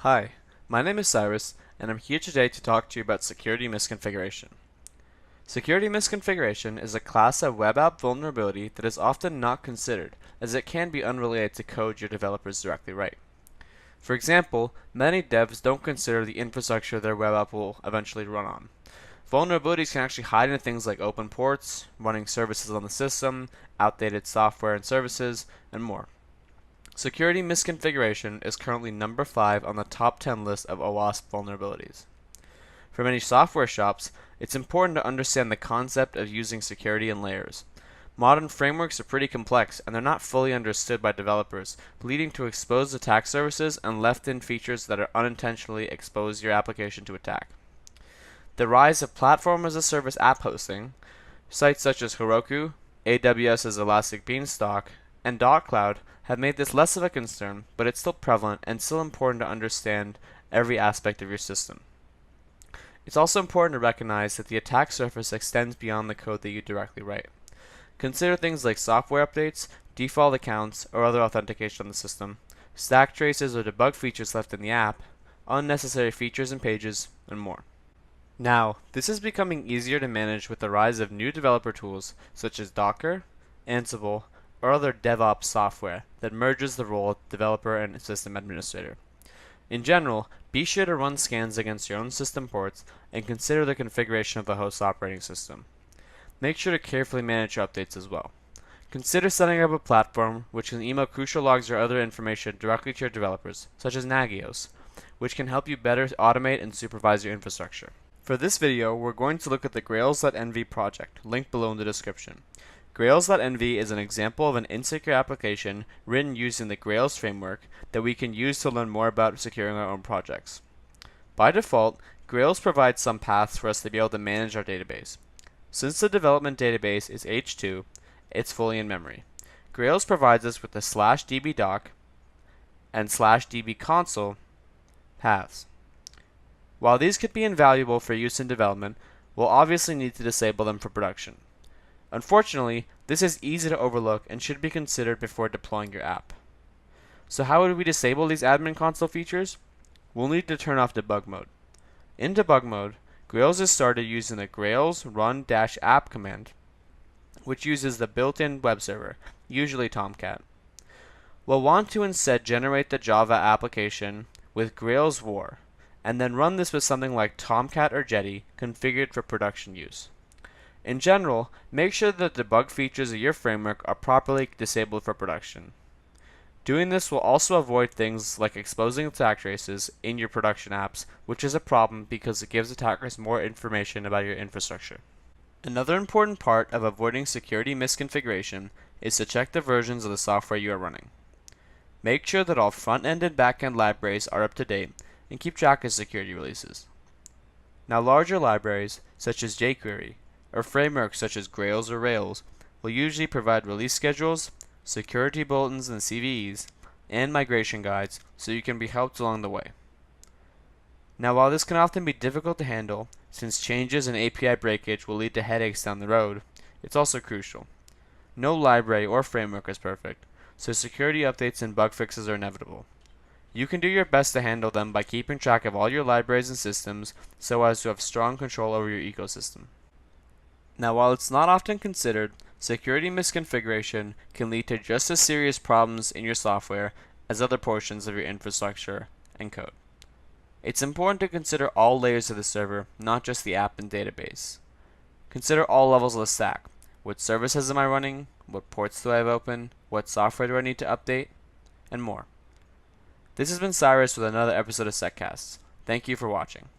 Hi, my name is Cyrus, and I'm here today to talk to you about security misconfiguration. Security misconfiguration is a class of web app vulnerability that is often not considered, as it can be unrelated to code your developers directly write. For example, many devs don't consider the infrastructure their web app will eventually run on. Vulnerabilities can actually hide in things like open ports, running services on the system, outdated software and services, and more. Security misconfiguration is currently number 5 on the top 10 list of OWASP vulnerabilities. For many software shops, it's important to understand the concept of using security in layers. Modern frameworks are pretty complex and they're not fully understood by developers, leading to exposed attack surfaces and left-in features that are unintentionally expose your application to attack. The rise of platform as a service app hosting, sites such as Heroku, AWS's Elastic Beanstalk, and .cloud have made this less of a concern, but it's still prevalent and still important to understand every aspect of your system. It's also important to recognize that the attack surface extends beyond the code that you directly write. Consider things like software updates, default accounts, or other authentication on the system, stack traces or debug features left in the app, unnecessary features and pages, and more. Now, this is becoming easier to manage with the rise of new developer tools such as Docker, Ansible, or other DevOps software that merges the role of developer and system administrator. In general, be sure to run scans against your own system ports and consider the configuration of the host operating system. Make sure to carefully manage your updates as well. Consider setting up a platform which can email crucial logs or other information directly to your developers, such as Nagios, which can help you better automate and supervise your infrastructure. For this video, we're going to look at the Grails.nv project, linked below in the description. Grails.nv is an example of an insecure application written using the Grails framework that we can use to learn more about securing our own projects. By default, Grails provides some paths for us to be able to manage our database. Since the development database is H2, it's fully in memory. Grails provides us with the /dbdoc and /dbconsole paths. While these could be invaluable for use in development, we'll obviously need to disable them for production. Unfortunately, this is easy to overlook and should be considered before deploying your app. So how would we disable these admin console features? We'll need to turn off debug mode. In debug mode, Grails is started using the Grails run-app command, which uses the built-in web server, usually Tomcat. We'll want to instead generate the Java application with Grails var, and then run this with something like Tomcat or Jetty configured for production use. In general, make sure that the debug features of your framework are properly disabled for production. Doing this will also avoid things like exposing attack traces in your production apps, which is a problem because it gives attackers more information about your infrastructure. Another important part of avoiding security misconfiguration is to check the versions of the software you are running. Make sure that all front-end and back-end libraries are up to date and keep track of security releases. Now, larger libraries such as jQuery or frameworks such as Grails or Rails will usually provide release schedules, security bulletins and CVEs, and migration guides so you can be helped along the way. Now, while this can often be difficult to handle, since changes in API breakage will lead to headaches down the road, it's also crucial. No library or framework is perfect, so security updates and bug fixes are inevitable. You can do your best to handle them by keeping track of all your libraries and systems so as to have strong control over your ecosystem. Now, while it's not often considered, security misconfiguration can lead to just as serious problems in your software as other portions of your infrastructure and code. It's important to consider all layers of the server, not just the app and database. Consider all levels of the stack. What services am I running? What ports do I have open? What software do I need to update? And more. This has been Cyrus with another episode of SecCasts. Thank you for watching.